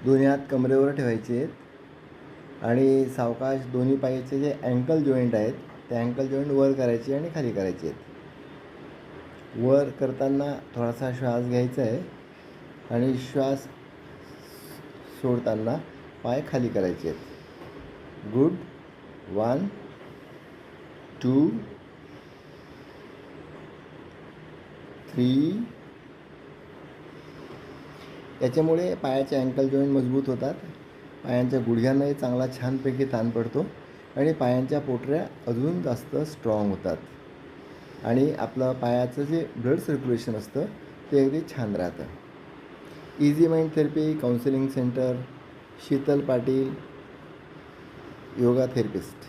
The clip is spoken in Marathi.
दोन्ही हात कमरेवर ठेवायचे आहेत आणि सावकाश दोन्ही पायाचे जे अँकल जॉईंट आहेत ते अँकल जॉईंट वर करायचे आणि खाली करायचे आहेत. वर करताना थोडासा श्वास घ्यायचा आहे आणि श्वास सोडताना पाय खाली करायचे आहेत. गुड. 1 2 3. याच्यामुळे पायाचे अँकल जॉईंट मजबूत होतात, पायांच्या गुडघ्यांनाही चांगला छानपैकी ताण पडतो आणि पायांच्या पोटऱ्या अजून जास्त स्ट्रॉंग होतात आणि आपलं पायाचं जे ब्लड सर्क्युलेशन असतं ते अगदी छान राहतं. Easy mind therapy counselling centre, Sheetal Patil, yoga therapist.